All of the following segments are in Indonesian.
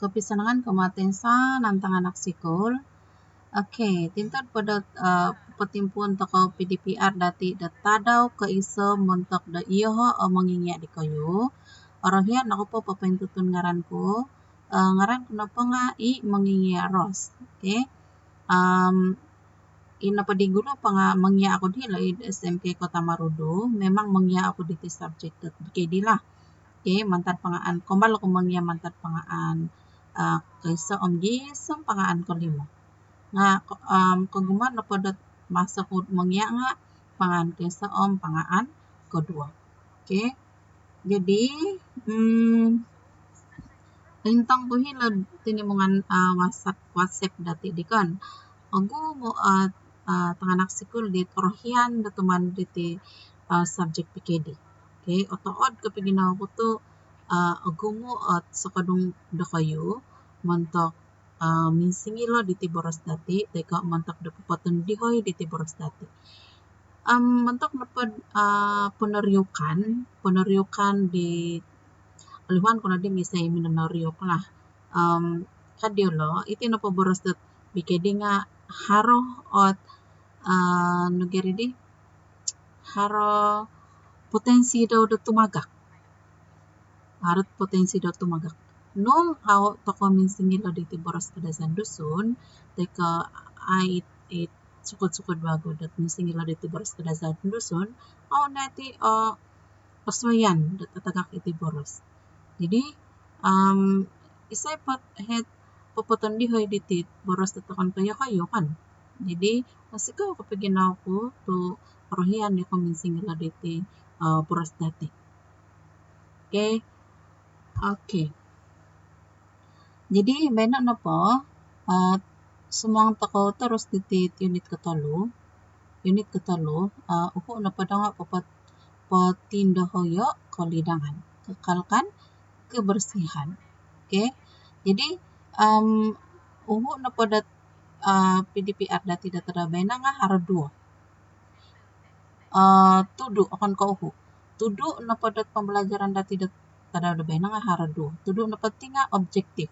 kepisanangan kematensa nantang anak sikul. Tintad pada petimpuan toko PDPR dati datadau ke iso mentok da iyo menginyak di kayu. Orangnya aku po papentutun ngaranku. Ngaran kenapa nga menginyak ros. Ina padiguro pa nga mangya ako di SMP Kota Marudu. Memang mangya ako di subject BKD lah. Mantan pangaan. Kumbal ako mangya mantan pangaan. Kaysa gisang pangaan ko limo. Nga kaguman na padat masa ko mangya nga pangaan kaysa pangaan kedua. Jadi intang ko hilad tinimungan WhatsApp dati di kan. Aku mo tanganak sikul di Torohian datuman diti subject PKD. Otood kapag ginawa ko to aku mo at sakadong da kayo mantak minsingilo diti boros dati teka mantak da papatan dihoy diti boros dati. Mantak napad peneryukan di aliwan ko na di misay minanaryuk lah. Kadiolo iti napaboros dat BKD nga haro ot nagiri di haro potensi daw da tumagak. Harot potensi daw tumagak. Nung toko minsingilo diti boros kadasan dusun teka it sukod-sukod bago dat minsingilo diti boros kadasan dusun nati paswayan dat tatagak iti boros. Jadi isay het papatan dihoy diti boros tatakan kayo kan. Jadi masikaw kapag ginawa ko to Torohian di ko minsingilo diti boros dati. Okay. Jadi bena na po sumang takaw terus diti unit katalo. Upo na pada nga patindahoyo kalidangan. Kekalkan kebersihan. Jadi upo na pada PDPR dati datada bena nga haro duo. Tudu akan ka upo. Tudu na pada pembelajaran dati datada bena nga haro duo. Tudu na pati nga objektif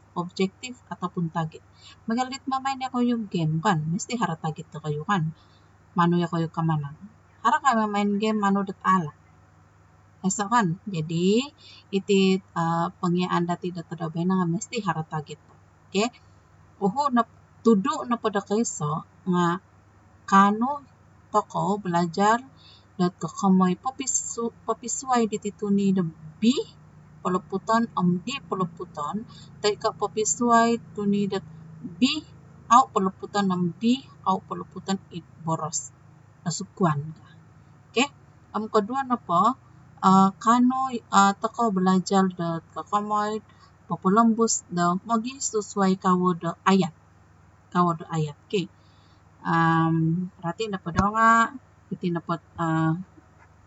ataupun target. Magalit mamain ako yung game kan. Mesti haro target to kayo kan. Mano ya kayo kamanang. Haro kayo main game mano dat ala. Esa kan. Jadi iti pangyaan dati datada bena nga mesti haro target. Uho na tudu na pada kaysa nga kano toko belajar dat kakamoy papisuay diti tuni da B palaputan D palaputan teka papisuay tuni dat B au palaputan D au palaputan it boros nasukuan ka. Ang kedua na po kano toko belajar dat kakamoy papalambos da magisusuay kawo da ayat. Rati na pada nga iti napat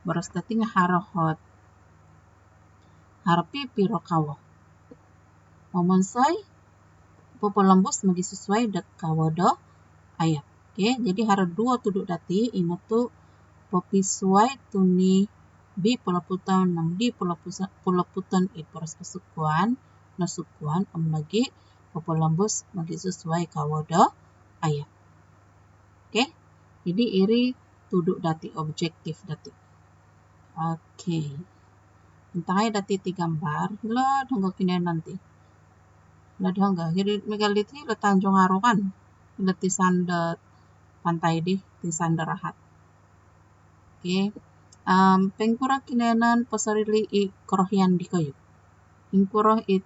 boros dati nga harahot harapipiro kawo. Mamansay papalambos magisusuay dat kawo da ayat. Jadi haro dua tudu dati ina to papisuay tuni B palaputan ng D palaputan it boros nasukuan lagi papalambos magisusuay kawo da ayat. Jadi iri tudu dati objektif dati. Intangay dati ti gambar. Hilad hangga kinayan nanti. Hilad hangga. Megalit hilad Tanjung Aro kan. Hilad ti sandat pantai di. Ti sanda rahat. Pengkurang kinayanan pasarili Torohian di kayo. Pengkurang it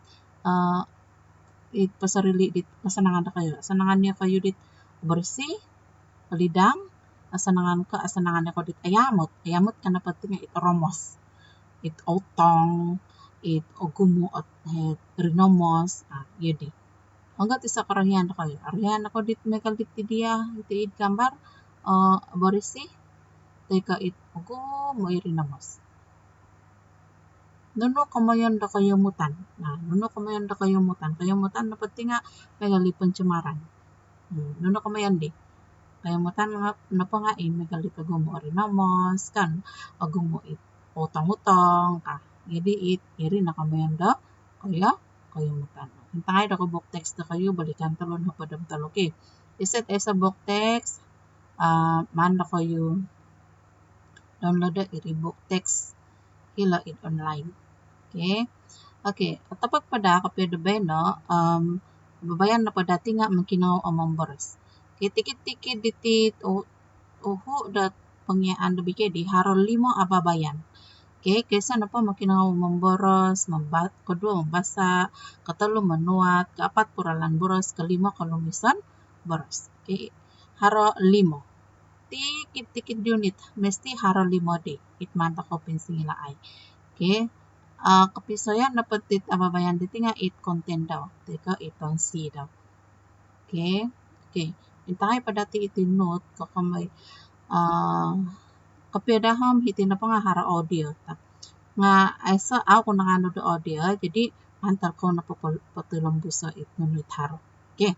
pasarili di pasanangan da kayo. Asanangan niya kayo dit bersih, palidang, asanangan niya ko dit ayamot. Ayamot ka na pati nga it romos. It otong, it ogumo at rinomos, yun. Hanggat isa karahian na kayo. Arahian ako dit mekal dit dia, iti gambar, barisi, teka it ogumo rinomos. Nuno kamayan da kayo mutan. Kayamutan na pati nga megali pencemaran. Nuno kamayan di. Kayamutan na pa nga megali kagumo rinomos, kan, ogumo it utang-utang Jadi iri na kamayan da kayamutan. Entah ada book text kayu balikan talon hapadam talo. Okay. Iset esa book text manda kayu download iri book text hila it online. Okay. Okay. Tapat pada kapya beno babayan na pada tinga makinaw among boros. Okay. Tikit-tikit ditit uhu dat pengyaan lebih di haro 5 ababayan. Okay, kaysa na po makinaw memboros, kedua membasa, ketelu menuat, keempat puralan boros, kelima kalumisan boros. Okay, haro 5. Tikit-tikit unit, mesti haro 5 di. Itmanta ko pinsingila ay. Okay, kepisoyan dapat tit ababayan di tinga it content daw. Teka, itong C daw. Okay, okay. Intay pada ti iti note, kakamay, kapyadaham hiti na pa nga hara audio ta. Nga esa ako nangano do audio jadi antar ko na patulong busa it nunuit haro. Okay.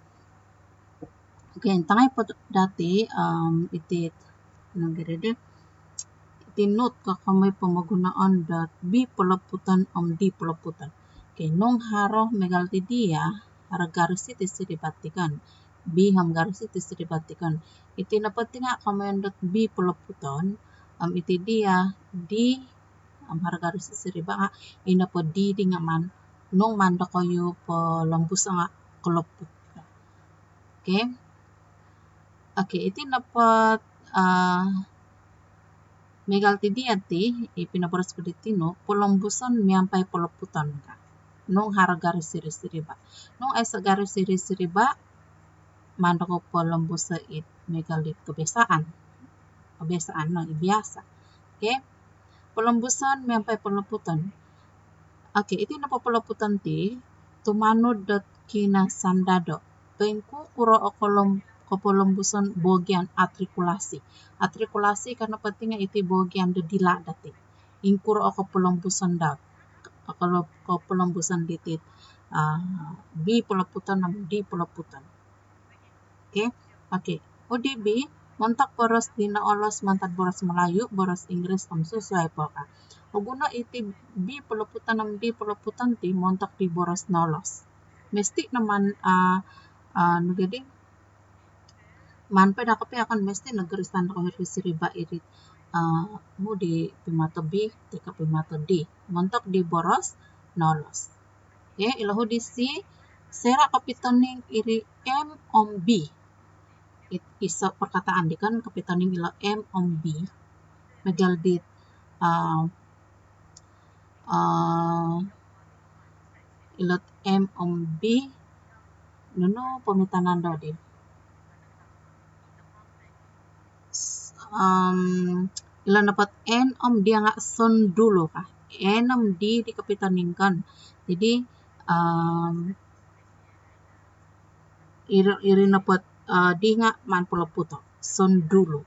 Okay, tangay po dati itit nang girede iti note ka kamay pamagunaan dat B pelaputan D pelaputan. Okay, nung haro megalti dia hara garisi ti siribatikan. B ham garisi ti siribatikan. Iti napati nga kamay dat B pelaputan iti dia di harga garisi siriba nga ina po di nga man nung manda kayo po lambus nga keloput. Okay. Okay, iti napat megalti di ati ipinaboras ko diti no polambusan miyampay poloputan ka nung harga garisi siriba. Nung ay sa garisi siriba manda ko po lambusa it megalit kebiasaan no ibiasa. Okay. Pelembusan sampai peleputan. Okay, iti napapeleputan ti tumanod dat kina sandado. Pengku kuro o kepelembusan bogian atrikulasi. Atrikulasi karena pentingnya iti bogian dedila dati. Ingkuro o kepelembusan dat. Kalau kepelembusan ditit di peleputan di peleputan. Okay, okay. ODB montak boros dina olos mantat boros Melayu, boros Inggris sesuai poka. Oguna iti di peleputan ti montak di boros nolos. Mesti naman nagadi man pada kape akan mesti negerisan ko siriba irit mo di pimato B teka pimato D. Montak di boros nolos. Okay, ilahu di C sera kapitaning iri M om B. Isa perkataan di kan kapitaning ila M om B megaldit ilot M om B nuno pemitanan daw di ila dapat N om dia nga son dulu ka N om D di kapitaningkan jadi iri dapat di nga man pulaputo son dulu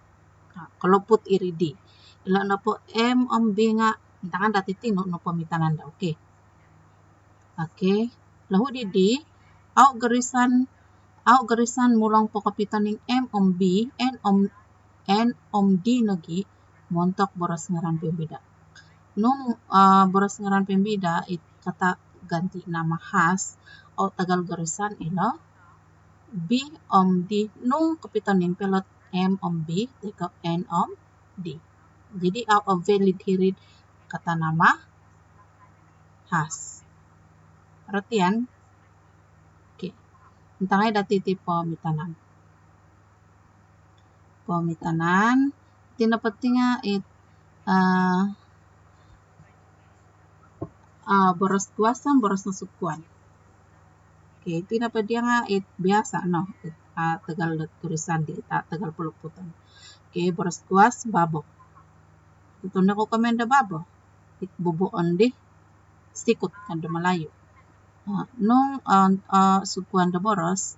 kaloput iri di ila na po M om B nga tangan dati tino no pamitanan da okay. Okay, lahu di au garisan mulang po kapitaning M om B N om D lagi montok boras ngaran pembida. Nung boras ngaran pembida it kata ganti nama khas au tagal garisan ila B om D nung kapitaning pelot M om B teka N om D. Jadi au valid hirid kata nama khas. Perhatian. Okay. Entangay dati ti pamitanan. Tinapati nga it boros kuwasan, boros nasukuan. Okay, tinapadi nga it biasa no. It, tagal tulisan di tagal puluputan. Okay, boros kuwas babo. Ito na ko kamenda babo. It bubuon di sikot kanda malayo. Nung sukuan da boros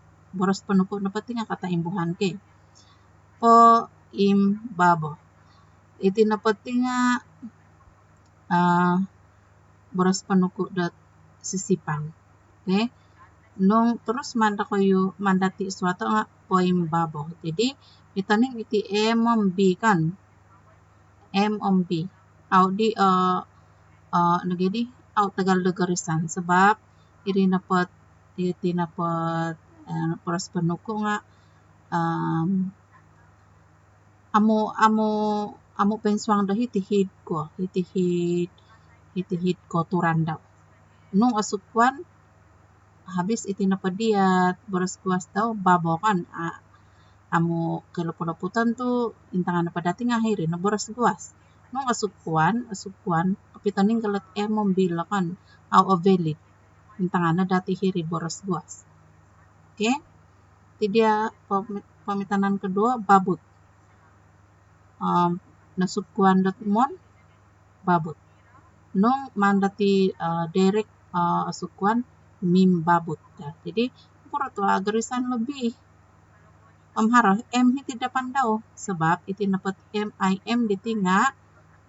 panuko na pati nga kata imbuhan ke. Po im babo. Iti na pati nga boros panuko da sisipan. Okay? Nung terus mandati suatu nga po im babo. Jadi itaning iti M om B kan. M om B. Au di nagedi au tagal da garisan sebab iri napat iti napot boros penuku nga amo pensuang dah hit ko turanda nung asukuan habis iti napadiat boros kuas daw babo kan amo kelopot-lopotan tu intangan napadati nga hiri na boros kuas nung asukuan kapitaning galat mobil kan au valid intangan na dati hiri boros kuas. Oke, ti dia pamitanan kedua babut nasukuan dat mon babut nung mandati derek asukuan mim babut ya. Jadi pura tu garisan lebih harap M tidak pandau sebab iti dapat MIM ditinga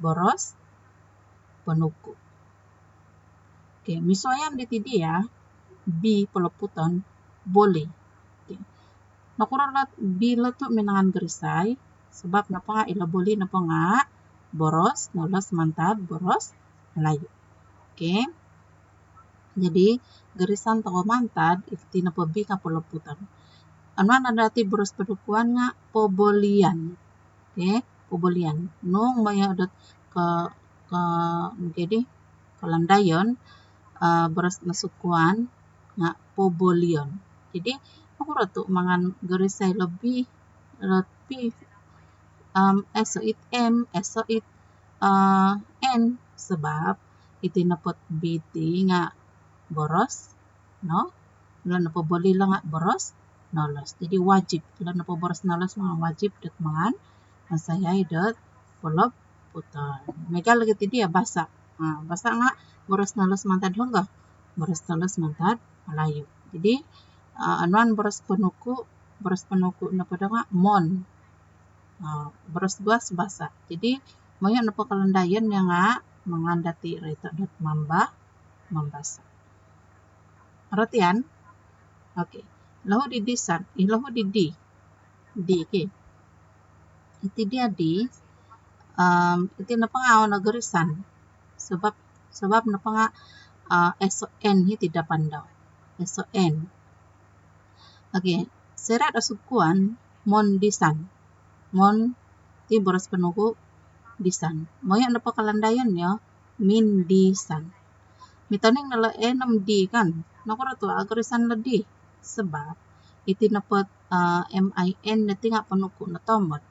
boros penuku. Oke, misoyan diti dia B peleputan boleh. Oke. Nakuralat bila tu menangan garisay sebab napa nga ila boleh napa nga boros nolos mantad boros Melayu. Oke. Jadi garisan toko mantad iti napa B ka peleputan. Anuan ada ti boros penukuan nga pobolian. Oke, pobolian. Nung maya adat ke jadi kalandayon boros nasukuan nga pobolion. Jadi ako rato mangan garisay lebih eso it M eso it N sebab iti napot BT nga boros no lan na poboli lang nga boros nolos. Jadi wajib lan na boros nolos mga wajib dat mangan masayay dat polop puton. Megal lagi ti dia basa. Basa nga boros nolos mantad hongga boros nolos mantad Melayu. Jadi anuan boros penuku na pada nga mon. Boros guas basa. Jadi moyo na kalandayan yang nga mangandati rito dat mambasa. Artian? Oke. Lahu di disan, lahu di di. Di, oke. Iti dia di iti napa nga na garisan. Sebab napa nga SON tidak pandau. SON. Oke, serat asukuan mon disan. Mon ti boros penuku disan. Moya napa kalandayan ya min disan. Mitaning nala enam di kan. Nakura tu agarisan ladi sebab iti napot MIN nati nga penuku na tomot.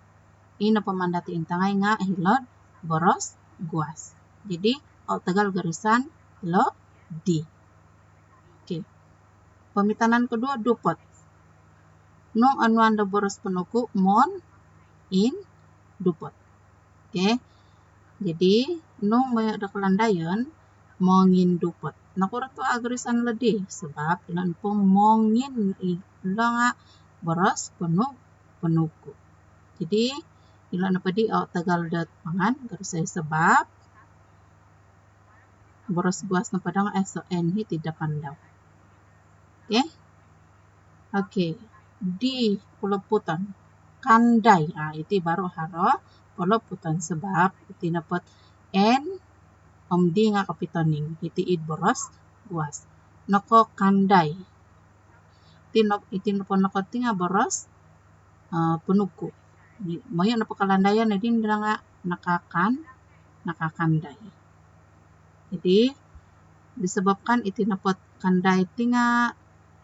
Ina pamandati intangay nga hilod boros guas. Jadi tagal garisan lo di. Oke. Pamitanan kedua dupot. Nung anuan da boros penuku mon in dupot. Oke. Jadi nung may da kalandayon mongin dupot. Nakura tu agarisan ladi sebab ilan pong mongin ila nga boros penuku. Jadi ilan na padi tagal dat mangan garisay sebab boros guas na padang SON tidak pandau. Oke. Oke. Di peleputan kandai. Iti baru haro peleputan sebab iti napot N di nga kapitaning iti id boros guas. Noko kandai. Iti napot ti nga boros penuku. Maya napakalandayan na din nga nakakandai. Jadi disebabkan iti napot kandai ti nga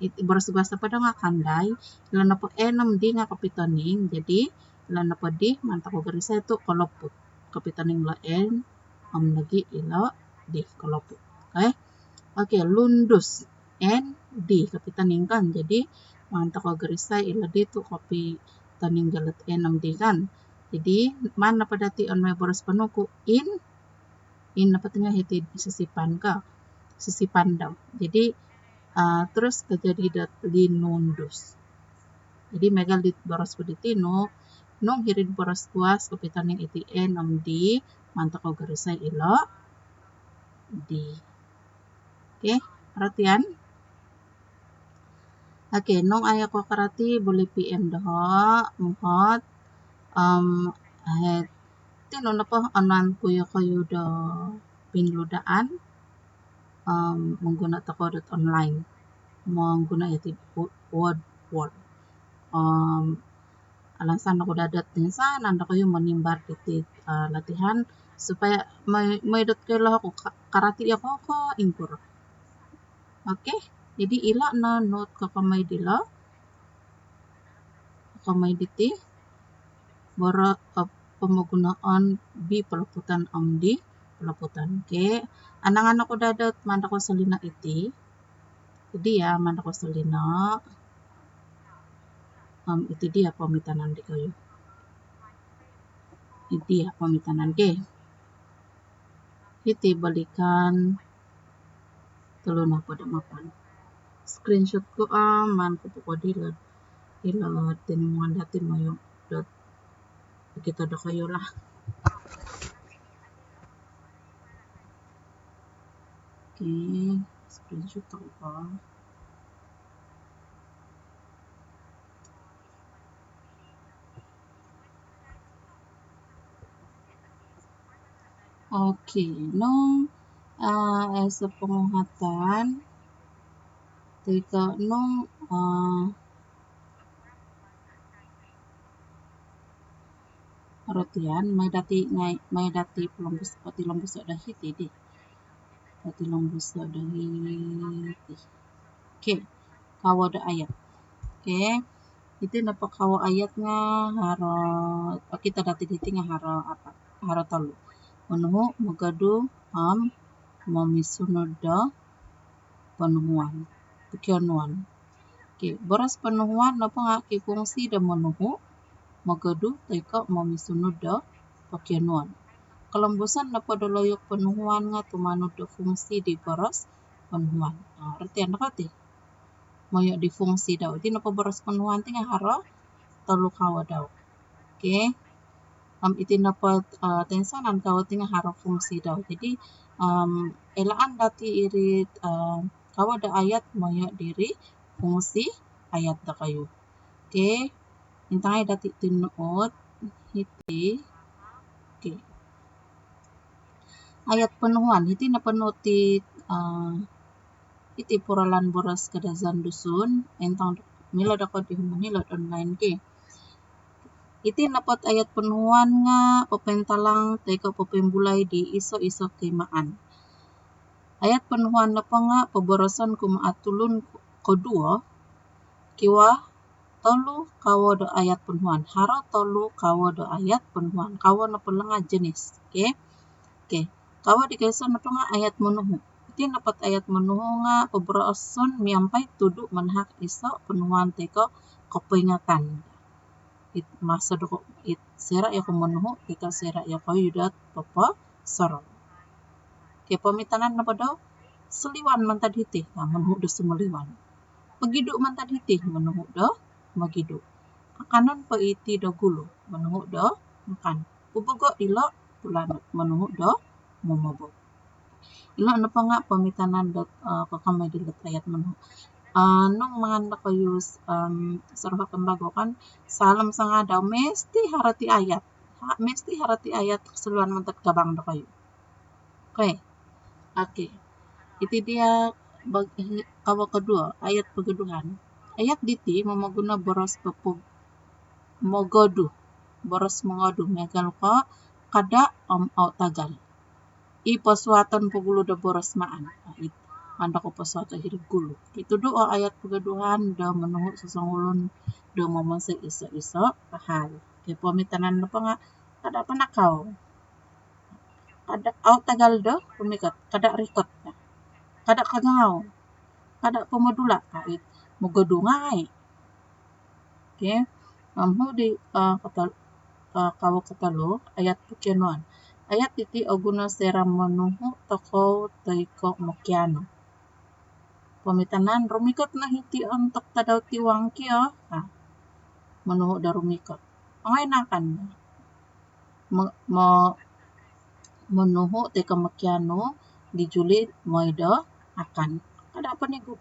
iti boros guas pada nga kandai ilan na po enam di nga kapitaning jadi ilan na po di mantako garisay ito koloput kapitaning lo en lagi ilo di koloput. Okay, lundus en di kapitaning kan jadi mantako garisay ilo dito kapitaning galat enam di kan jadi man na padati on may boros penuku in na patinga hiti sisipan daw jadi terus kejadi dat linundus. Jadi megal di boros puditino nung hirid boros kuas kapitaning iti enam di mantako garisay ilo di. Oke, perhatian. Oke, nung ayaw ko karati boleh PM doho muhot tino na po anan kuyo do pinludaan menggunakan online menggunakan itu word. Alasan aku dadat insan anda kayo menimbar titik latihan supaya may kayo ako karati ako ko ingkur. Oke, jadi ila na note kakamay dila kamay diti bara pemagunaan bi pelaputan amdi pelaputan. Oke, anang-anak ko dadat manda ko salina iti. Jadi ya manda ko salina itu dia pamitanan di kayo. Itu ya pamitanan ke. Iti balikan tulo na pada mapan. Screenshot ko man ko po dilad tinumungan dati mo yung kita do kayo lah. Okay, screenshot ako pa. Okay, nung sa penguhatan teka nung rotian may dati pelombus pati lombus dahi di pati lombus dahi okay kawa da ayat okay itu napakawa ayat nga haro kita dati diti nga haro talo manuho magadu mamisunod da panuhuan pagyanuan okay boras panuhuan na pa nga kifungsi da manuho magadu teka mamisunod da pagyanuan kalambusan na padaloyok panuhuan nga tumanod da fungsi di boras panuhuan artian nakati mayo di fungsi daw di napaboras panuhuan ti nga haro talo kawa daw okay iti napat tensanan kawa ti nga haro fungsi daw jadi elaan dati irit kawa da ayat mayo diri fungsi ayat da kayo okay intangay dati tinuot iti okay ayat panuhuan iti napanuot ti iti puralan boras kadazan dusun entang milad ako di Manila online ke iti napat ayat panuhuan nga papentalang teka papembulay di iso kimaan ayat panuhuan na pa nga pabarasan kumaatulon kodua kiwa tolu kawa do ayat panuhuan haro tolu kawa do ayat panuhuan kawa na pala nga jenis okay kawa di kaysa na pa nga ayat manuho iti napat ayat manuho nga pabarasan miampay tudu manhak iso panuhuan teka kapingatan masa do sera ya ko manuho teka sera ya ko yudat papa sarong kay pamitanan na pa daw seliwan man tad hiti manuho do sumaliwan magidu man tad hiti manuho do magidu akanon pa iti do gulo manuho do makan ubugo ilo tulanot manuho do momobog ilo na pa nga pamitanan do kakamay dilat ayat manuho nung mga nakayus saruha kambago kan salam sa nga daw mesti harati ayat keseluan man tad kabang do kayo okay iti dia kawa kedua ayat pagaduhan ayat diti mamaguna boros papug mogodu boros mogodu megal ko kada au tagal ipaswatan pagulo da boros maan anda ko paswata hirig gulo itu do ayat pagaduhan da manuho sa sangulon da mamasay isa pahal kay pamitanan na pa nga kada panakaw kada au tagal do pumikat kada rikot na kada kagaw kada pamadula kahit mogodu ngay okay amho di kawa katalo ayat pagyanuan ayat iti aguna sera manuho takaw tayko makiano pamitanan rumikot na hiti antak tadaw ti wangki manuho da rumikot angay nakan manuho tayka makiano di julid moydo akan kada panigo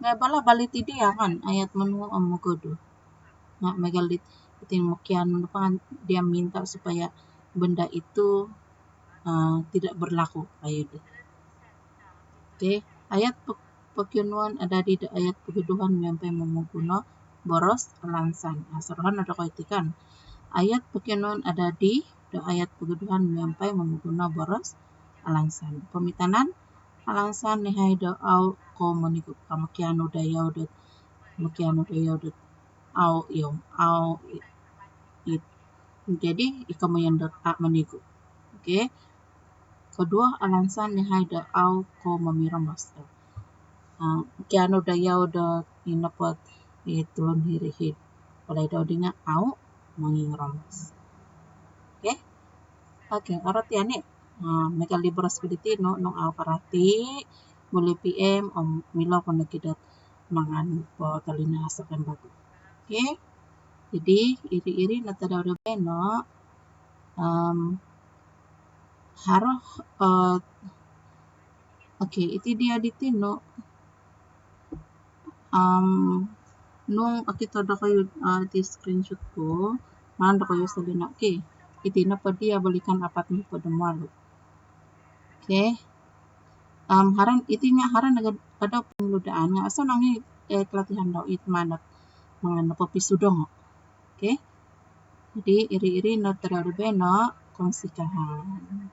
nga bala balit dia kan ayat manuho ang mogodu nga megalit iti makiano na pa dia minta supaya benda itu tidak berlaku ayat okay ayat pekinuan ada di ayat pegeduhan mempai memuguna boros alansan. Saruhan ada koitikan. Ayat pekinuan ada di ayat pegeduhan mempai memuguna boros alansan. Pemitanan alansan nihai au ko meniku kamakiano dayau au yom au it. Jadi ikamu yang meniku. Oke. Kedua alansan nihai au ko memiram master. Kiano dayau inapot itulun hirihid. Oleh daudinga au mengingromas. Oke, orat ya nih. Mega libros pilitino no au parati boleh PM om milo kono kidat mangan po talina asakan bagu. Oke. Jadi iri-iri natada udah beno haroh oke, itu dia ditino nung akito da kayo di screenshot ko manda kayo sa lina ke iti na pa dia balikan apat mo pa dumalo. Okay. Haran iti nga haran ada pengludaan nga aso nangi pelatihan daw it manat mga napapisudong. Okay. Jadi iri-iri na terlalu bena konsikahan.